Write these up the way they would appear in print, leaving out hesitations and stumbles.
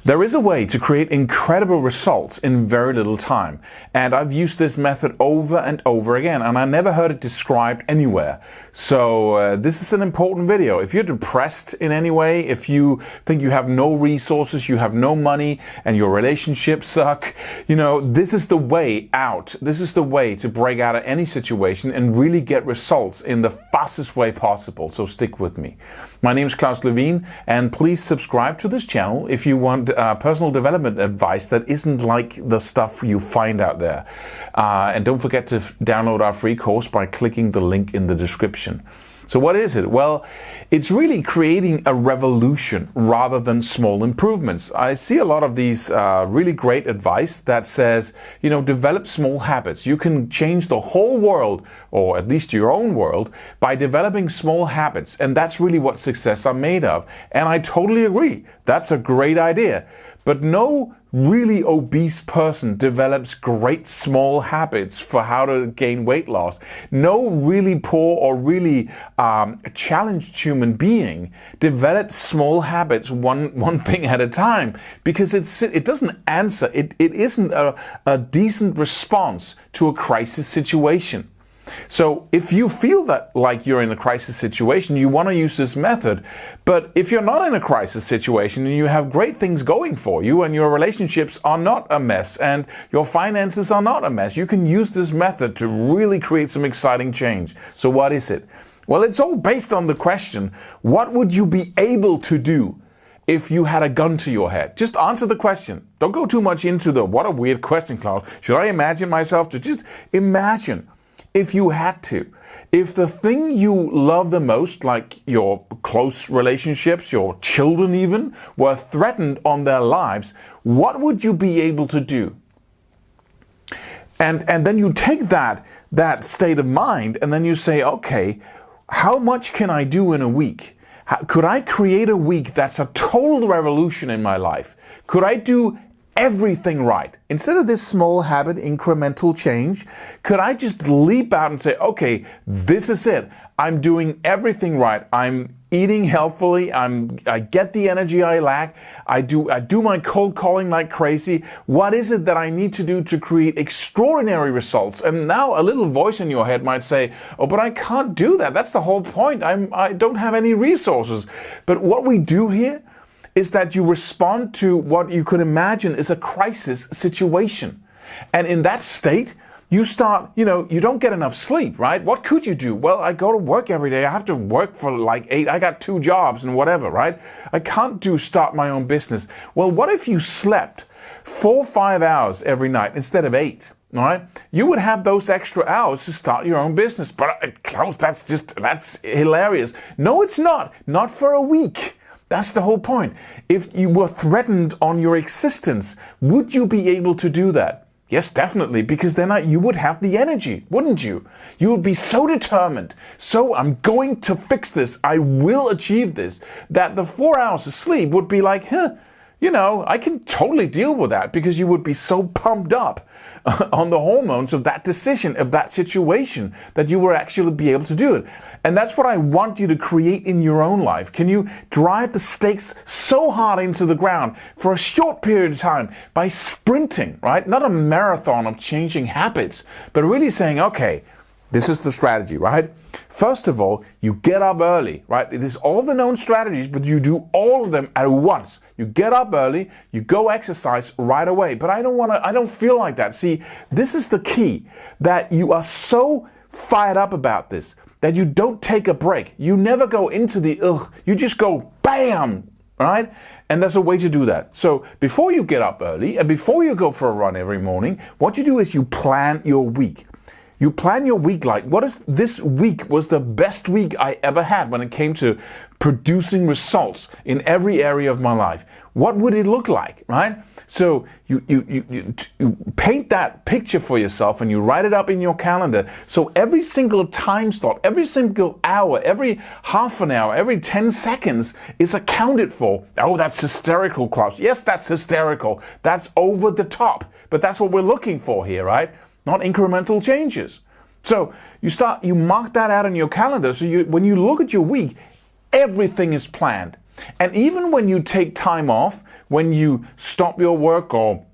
There is a way to create incredible results in very little time, and I've used this method over and over again, and I never heard it described anywhere. So this is an important video. If you're depressed in any way, if you think you have no resources, you have no money, and your relationships suck, this is the way out. This is the way to break out of any situation and really get results in the fastest way possible. So stick with me. My name is Claus Levin, and please subscribe to this channel if you want personal development advice that isn't like the stuff you find out there. And don't forget to download our free course by clicking the link in the description. So what is it? Well, it's really creating a revolution rather than small improvements. I see a lot of these really great advice that says, develop small habits. You can change the whole world, or at least your own world, by developing small habits. And that's really what success are made of. And I totally agree. That's a great idea. But no really obese person develops great small habits for how to gain weight loss. No really poor or really challenged human being develops small habits one thing at a time, because it doesn't answer, it isn't a decent response to a crisis situation. So if you feel that like you're in a crisis situation, you want to use this method. But if you're not in a crisis situation and you have great things going for you and your relationships are not a mess and your finances are not a mess, you can use this method to really create some exciting change. So what is it? Well, it's all based on the question, what would you be able to do if you had a gun to your head? Just answer the question. Don't go too much into what a weird question, Claus. Should I imagine myself? Just imagine. If you had to, if the thing you love the most, like your close relationships, your children even, were threatened on their lives, what would you be able to do? And then you take that state of mind and then you say, okay, how much can I do in a week? Could I create a week that's a total revolution in my life? Could I do everything right? Instead of this small habit, incremental change, could I just leap out and say, okay, this is it. I'm doing everything right. I'm eating healthfully. I get the energy I lack. I do my cold calling like crazy. What is it that I need to do to create extraordinary results? And now a little voice in your head might say, oh, but I can't do that. That's the whole point. I don't have any resources. But what we do here is that you respond to what you could imagine is a crisis situation. And in that state, you start, you don't get enough sleep, right? What could you do? Well, I go to work every day. I have to work for like 8. I got 2 jobs and whatever, right? I can't start my own business. Well, what if you slept 4 or 5 hours every night instead of 8? All right, you would have those extra hours to start your own business. But Klaus, that's hilarious. No, it's not. Not for a week. That's the whole point. If you were threatened on your existence, would you be able to do that? Yes, definitely, because then you would have the energy, wouldn't you? You would be so determined. So I'm going to fix this. I will achieve this. That the 4 hours of sleep would be like, I can totally deal with that, because you would be so pumped up on the hormones of that decision, of that situation, that you would actually be able to do it. And that's what I want you to create in your own life. Can you drive the stakes so hard into the ground for a short period of time by sprinting, right? Not a marathon of changing habits, but really saying, okay, this is the strategy, right? First of all, you get up early, right? It is all the known strategies, but you do all of them at once. You get up early, you go exercise right away. But I don't feel like that. See, this is the key, that you are so fired up about this that you don't take a break. You never go into the you just go bam, right? And there's a way to do that. So before you get up early and before you go for a run every morning, what you do is you plan your week. You plan your week like, this week was the best week I ever had when it came to producing results in every area of my life. What would it look like, right? So you paint that picture for yourself and you write it up in your calendar. So every single time slot, every single hour, every half an hour, every 10 seconds is accounted for. Oh, that's hysterical, Klaus. Yes, that's hysterical. That's over the top. But that's what we're looking for here, right? Not incremental changes. So you mark that out in your calendar. So when you look at your week, everything is planned. And even when you take time off, when you stop your work or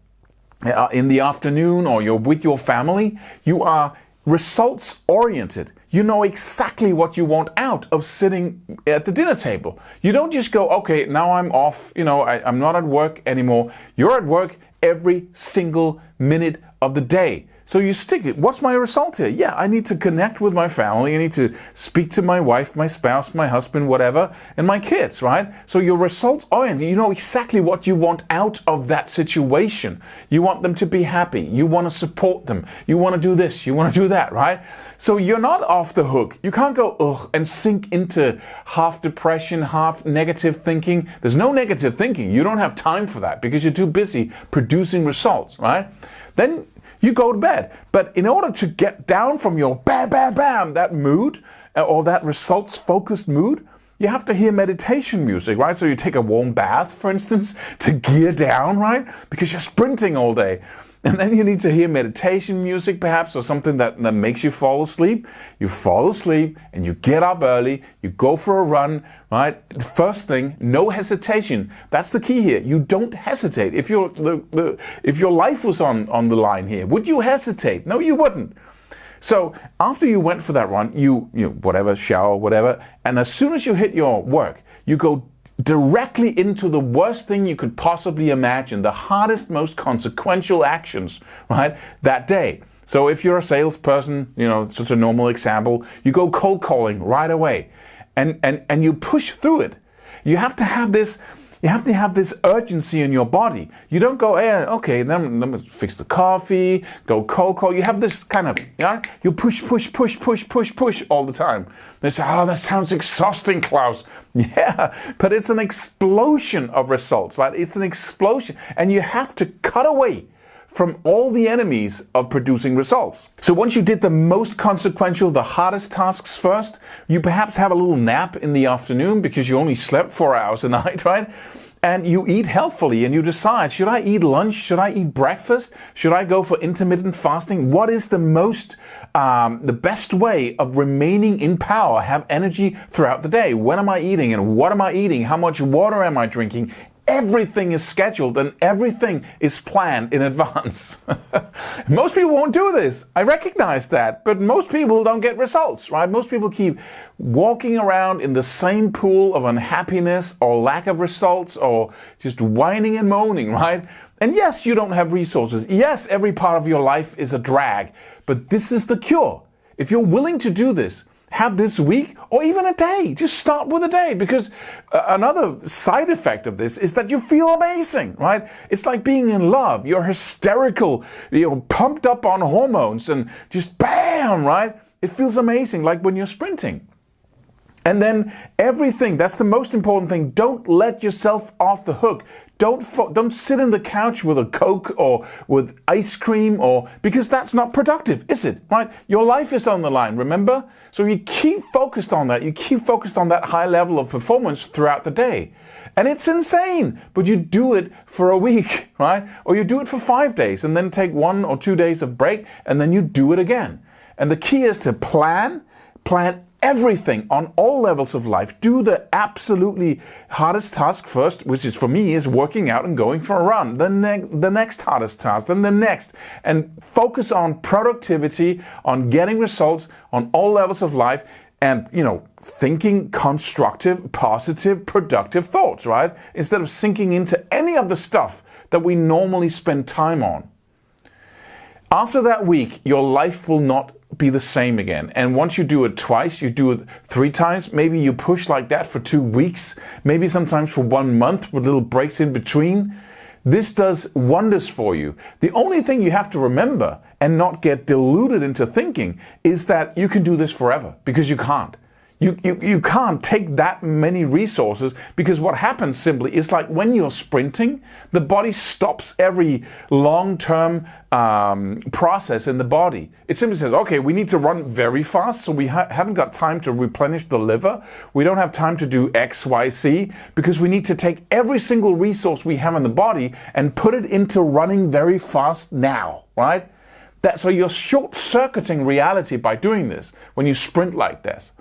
in the afternoon or you're with your family, you are results oriented. You know exactly what you want out of sitting at the dinner table. You don't just go, okay, now I'm off, I'm not at work anymore. You're at work every single minute of the day. So you stick it. What's my result here? Yeah, I need to connect with my family. I need to speak to my wife, my spouse, my husband, whatever, and my kids, right? So you're results oriented. You know exactly what you want out of that situation. You want them to be happy. You want to support them. You want to do this. You want to do that, right? So you're not off the hook. You can't go, ugh, and sink into half depression, half negative thinking. There's no negative thinking. You don't have time for that because you're too busy producing results, right? Then you go to bed. But in order to get down from your bam, bam, bam, that mood, or that results-focused mood, you have to hear meditation music, right? So you take a warm bath, for instance, to gear down, right? Because you're sprinting all day. And then you need to hear meditation music perhaps, or something that makes you fall asleep. You fall asleep and you get up early, you go for a run, right? The first thing, no hesitation. That's the key here. You don't hesitate. If your life was on the line here, would you hesitate? No, you wouldn't. So after you went for that run, you whatever, shower, whatever, and as soon as you hit your work, you go directly into the worst thing you could possibly imagine, the hardest, most consequential actions, right, that day. So if you're a salesperson, it's just a normal example, you go cold calling right away and you push through it. You have to have this urgency in your body. You don't go, okay, then let me fix the coffee, go cold call. You have this kind of, you push all the time. They say, oh, that sounds exhausting, Claus. Yeah, but it's an explosion of results, right? It's an explosion. And you have to cut away from all the enemies of producing results. So once you did the most consequential, the hardest tasks first, you perhaps have a little nap in the afternoon because you only slept 4 hours a night, right? And you eat healthfully and you decide, should I eat lunch? Should I eat breakfast? Should I go for intermittent fasting? What is the best way of remaining in power, have energy throughout the day? When am I eating and what am I eating? How much water am I drinking? Everything is scheduled and everything is planned in advance. Most people won't do this. I recognize that. But most people don't get results, right? Most people keep walking around in the same pool of unhappiness or lack of results or just whining and moaning, right? And yes, you don't have resources. Yes, every part of your life is a drag. But this is the cure. If you're willing to do this, have this week or even a day. Just start with a day, because another side effect of this is that you feel amazing, right? It's like being in love. You're hysterical, pumped up on hormones and just bam, right? It feels amazing, like when you're sprinting. And then everything, that's the most important thing. Don't let yourself off the hook. Don't sit on the couch with a Coke or with ice cream, because that's not productive, is it? Right? Your life is on the line, remember? So you keep focused on that. You keep focused on that high level of performance throughout the day. And it's insane, but you do it for a week, right? Or you do it for 5 days and then take 1 or 2 days of break and then you do it again. And the key is to plan everything on all levels of life. Do the absolutely hardest task first, which is for me is working out and going for a run. Then the next hardest task, then the next. And focus on productivity, on getting results on all levels of life, and thinking constructive, positive, productive thoughts, right? Instead of sinking into any of the stuff that we normally spend time on. After that week, your life will not be the same again. And once you do it twice, you do it 3 times, maybe you push like that for 2 weeks, maybe sometimes for 1 month with little breaks in between. This does wonders for you. The only thing you have to remember and not get deluded into thinking is that you can do this forever, because you can't. You can't take that many resources, because what happens simply is, like when you're sprinting, the body stops every long-term process in the body. It simply says, okay, we need to run very fast, so we haven't got time to replenish the liver. We don't have time to do X, Y, Z, because we need to take every single resource we have in the body and put it into running very fast now, right? So you're short-circuiting reality by doing this when you sprint like this.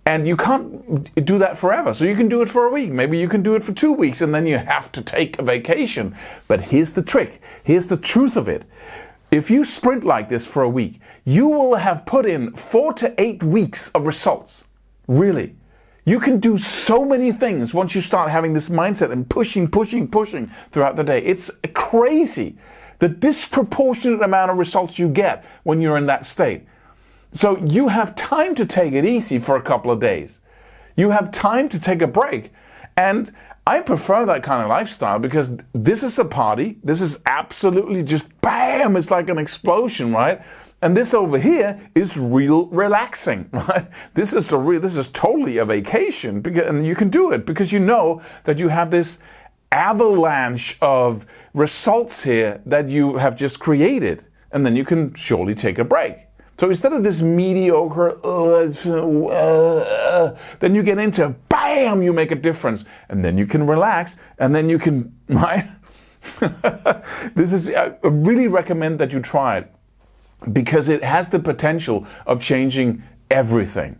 And you can't do that forever. So you can do it for a week. Maybe you can do it for 2 weeks and then you have to take a vacation. But here's the trick. Here's the truth of it. If you sprint like this for a week, you will have put in 4 to 8 weeks of results. Really. You can do so many things once you start having this mindset and pushing throughout the day. It's crazy. The disproportionate amount of results you get when you're in that state. So you have time to take it easy for a couple of days. You have time to take a break. And I prefer that kind of lifestyle because this is a party. This is absolutely just bam, it's like an explosion, right? And this over here is real relaxing, right? This is totally a vacation, and you can do it because you know that you have this avalanche of results here that you have just created, and then you can surely take a break. So instead of this mediocre, then you get into, bam, you make a difference. And then you can relax, and then you can, right? I really recommend that you try it because it has the potential of changing everything.